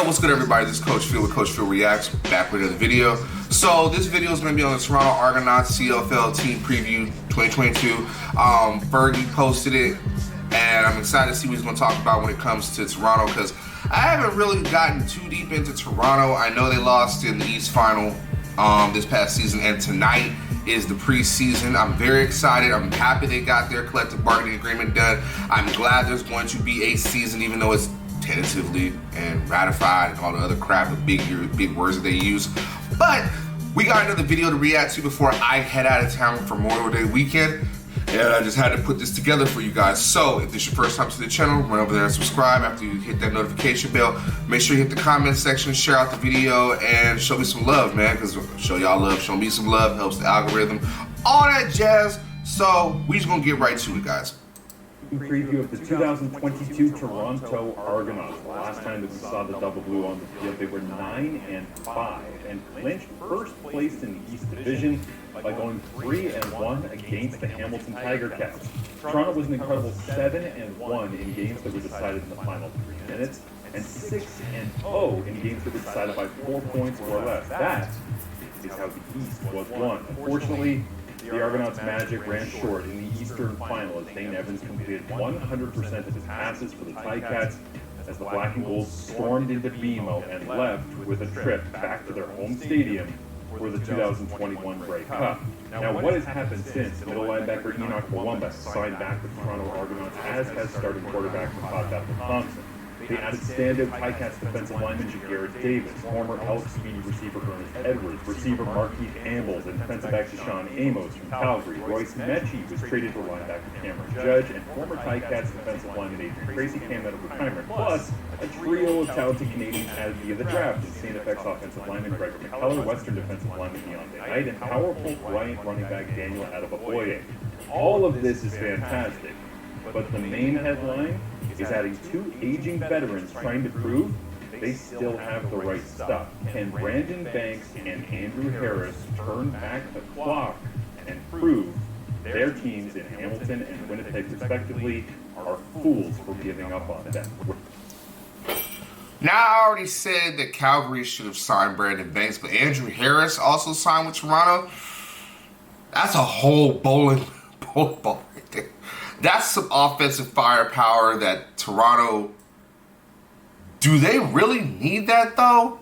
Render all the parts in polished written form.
What's good, everybody? This is Coach Phil with Coach Phil Reacts, back with another video. So this video is going to be on the Toronto Argonauts CFL Team Preview 2022. Fergie posted it, and I'm excited to see what he's going to talk about when it comes to Toronto, because I haven't really gotten too deep into Toronto. I know they lost in the East Final this past season, and tonight is the preseason. I'm very excited. I'm happy they got their collective bargaining agreement done. I'm glad there's going to be a season, even though it's tentatively and ratified and all the other crap, the big words that they use. But we got another video to react to before I head out of town for Memorial Day weekend, and I just had to put this together for you guys. So if this is your first time to the channel, run over there and subscribe. After you hit that notification bell, make sure you hit the comment section, share out the video, and show me some love, man, because show y'all love, show me some love, helps the algorithm, all that jazz. So we just gonna get right to it, guys. Preview of the 2022 Toronto Argonauts. The last time that we saw the double blue on the field, they were 9-5 and clinched first place in the East Division by going 3-1 against the Hamilton Tiger Cats. Toronto was an incredible 7-1 in games that were decided in the final 3 minutes, and 6-0 in games that were decided by 4 points or less. That is how the East was won. Unfortunately, the Argonauts' magic ran short in the Eastern Final as Dane Evans completed 100% of his passes for the Ticats as the Black and Gold stormed into BMO and left with a trip back to their home stadium for the 2021 Grey Cup. Now, what has happened since? Middle linebacker Enoch Mwamba signed back with Toronto Argonauts, as has starting quarterback Todd Thompson. They added stand-out Ticats defensive lineman Garrett Davis, former Elk Speedy receiver Ernest Edwards, receiver Markeith Ambles, and defensive back Deshaun Amos from Calgary. Royce Mechie was traded to linebacker Cameron Judge, and former Ticats defensive lineman Adrian Tracy came out of retirement, plus a trio of talented Canadians added via the draft: insane FX offensive lineman Gregor McCullough, Western defensive lineman Deontay Knight, and powerful Bryant running back Daniel Adebayoye. All of this is fantastic, but the main headline is adding 2 aging veterans trying to prove they still have the right stuff. Can Brandon Banks and Andrew Harris turn back the clock and prove their teams in Hamilton and Winnipeg respectively are fools for giving up on them? Now, I already said that Calgary should have signed Brandon Banks, but Andrew Harris also signed with Toronto. That's a whole bowling ball right there. That's some offensive firepower that Toronto... Do they really need that, though?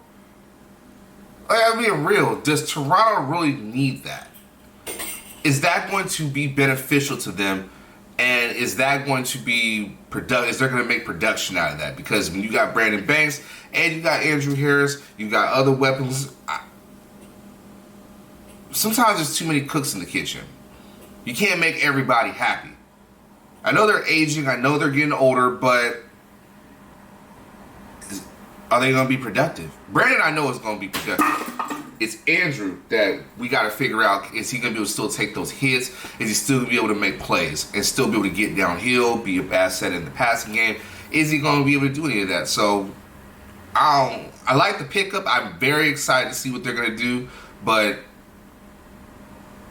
I mean, real. Does Toronto really need that? Is that going to be beneficial to them? And is that going to be productive? Is they going to make production out of that? Because when you got Brandon Banks and you got Andrew Harris, you got other weapons. Sometimes there's too many cooks in the kitchen. You can't make everybody happy. I know they're aging, I know they're getting older, but are they going to be productive? Brandon, I know is going to be productive. It's Andrew that we got to figure out, is he going to be able to still take those hits? Is he still going to be able to make plays and still be able to get downhill, be an asset in the passing game? Is he going to be able to do any of that? So, I like the pickup. I'm very excited to see what they're going to do, but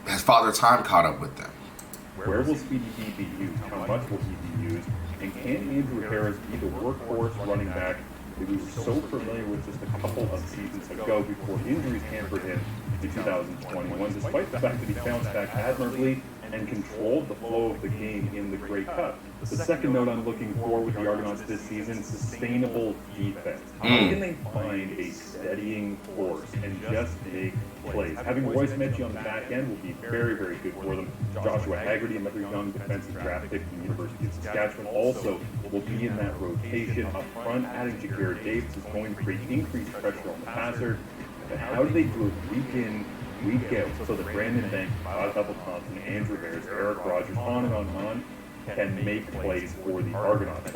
has Father Time caught up with them? Where will Speedy B be used? How much will he be used? And can Andrew Harris be the workhorse running back that we were so familiar with just a couple of seasons ago before injuries hampered him in 2021, despite the fact that he bounced back admirably and controlled the flow of the game in the Grey Cup? The second note I'm looking for with the Argonauts this season: sustainable defense. How can they find a steadying force and just make plays? Having Royce Mechie on the back end will be very, very good for them. Joshua Haggerty, another young defensive draft pick from the University of Saskatchewan, also will be in that rotation up front. Adding Garrett Davis is going to create increased pressure on the passer. But how do they do it week in, week out, so that Brandon Banks, Todd Thompson, Andrew Harris, Eric Rogers, on and on can make plays for the Argonauts?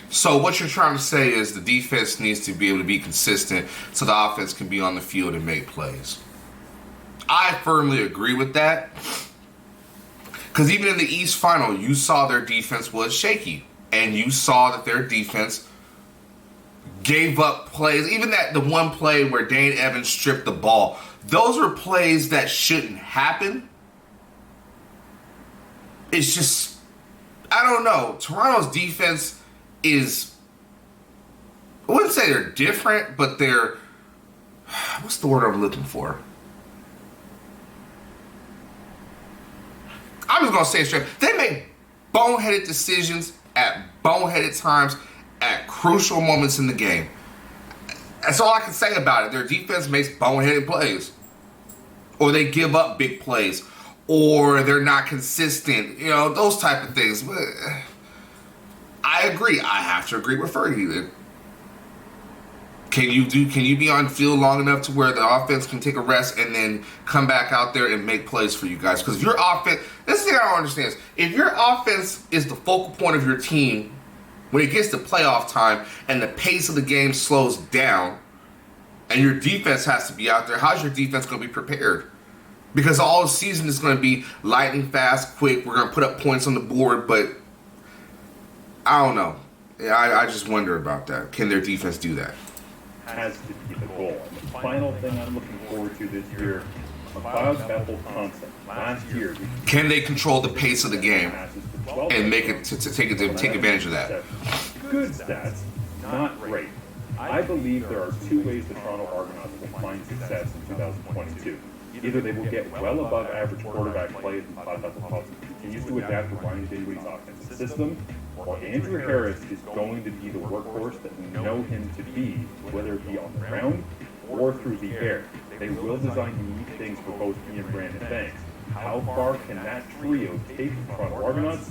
So what you're trying to say is the defense needs to be able to be consistent so the offense can be on the field and make plays. I firmly agree with that. Because even in the East Final, you saw their defense was shaky. And you saw that their defense gave up plays. Even the one play where Dane Evans stripped the ball. Those are plays that shouldn't happen. It's just, I don't know. Toronto's defense is, what wouldn't say they're different, but they're, what's the word I'm looking for? I'm just going to say it straight. They make boneheaded decisions at boneheaded times at crucial moments in the game. That's all I can say about it. Their defense makes boneheaded plays. Or they give up big plays. Or they're not consistent. You know, those type of things. But I agree. I have to agree with Fergie. Can you be on the field long enough to where the offense can take a rest and then come back out there and make plays for you guys? Because your offense, this is the thing I don't understand is, if your offense is the focal point of your team when it gets to playoff time and the pace of the game slows down and your defense has to be out there, how's your defense going to be prepared? Because all the season is going to be lightning fast, quick. We're going to put up points on the board, but I don't know. I just wonder about that. Can their defense do that? Has to be the goal. And the final thing I'm looking forward to this year, a Bethel concept. Last year, can they control the pace of the game and make it to take advantage of that? Good stats, not great. I believe there are two ways the Toronto Argonauts will find success in 2022. Either they will get well above average quarterback play as Bethel continues to adapt to Ryan Dinwiddie's offensive system, or Andrew Harris is going to be the workhorse that we know him to be, whether it be on the ground or through the air. They will design unique things for both he and Brandon Banks. How far can that trio take the Toronto Argonauts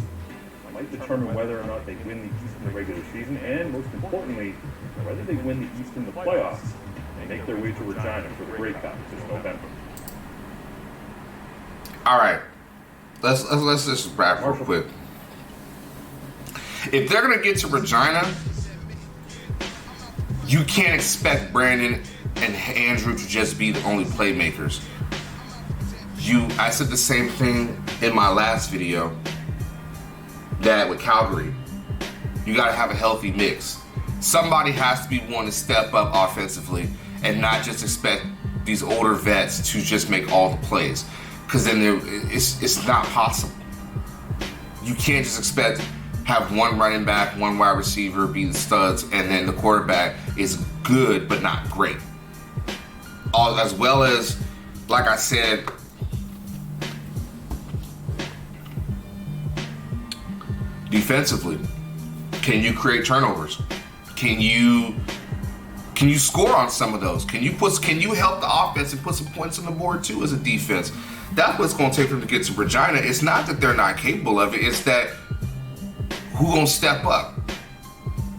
might determine whether or not they win the East in the regular season, and most importantly, whether they win the East in the playoffs and make their way to Regina for the Grey Cup this November. All right, let's just wrap real quick. If they're gonna get to Regina, you can't expect Brandon and Andrew to just be the only playmakers. I said the same thing in my last video, that with Calgary, you gotta have a healthy mix. Somebody has to be one to step up offensively and not just expect these older vets to just make all the plays. Because then it's not possible. You can't just expect have one running back, one wide receiver be the studs, and then the quarterback is good but not great. As well as, like I said, defensively, can you create turnovers? Can you score on some of those? Can you help the offense and put some points on the board too as a defense? That's what it's going to take for them to get to Regina. It's not that they're not capable of it. It's that who's going to step up?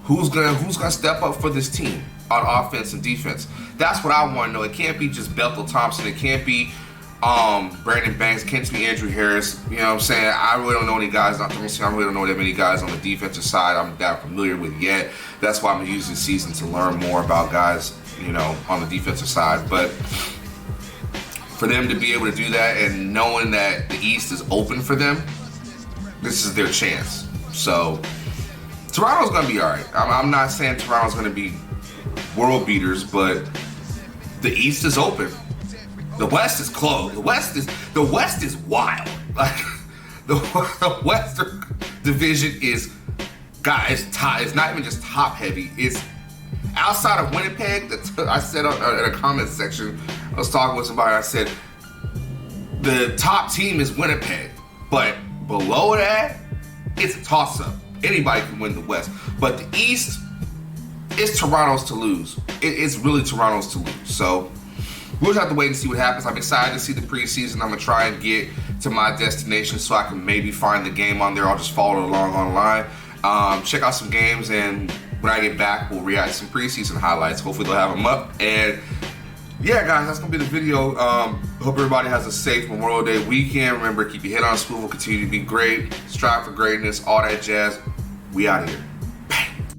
Who's gonna step up for this team on offense and defense? That's what I want to know. It can't be just Bethel Thompson. It can't be Brandon Banks. It can't be Andrew Harris. You know what I'm saying? I really don't know any guys. I really don't know that many guys on the defensive side I'm that familiar with yet. That's why I'm going to use this season to learn more about guys, you know, on the defensive side. But for them to be able to do that and knowing that the East is open for them, this is their chance. So Toronto's going to be all right. I'm not saying Toronto's going to be world beaters, but the East is open. The West is closed. The West is wild. Like the Western Division is, guys, it's not even just top heavy. It's outside of Winnipeg. I said in a comment section, I was talking with somebody. I said the top team is Winnipeg, but below that, it's a toss-up. Anybody can win the West, but the East, it's Toronto's to lose. It's really Toronto's to lose. So we'll just have to wait and see what happens. I'm excited to see the preseason. I'm going to try and get to my destination so I can maybe find the game on there. I'll just follow it along online. Check out some games, and when I get back, we'll react to some preseason highlights. Hopefully they'll have them up. And yeah, guys, that's going to be the video. Hope everybody has a safe Memorial Day weekend. Remember, keep your head on swivel, continue to be great, strive for greatness, all that jazz. We out here.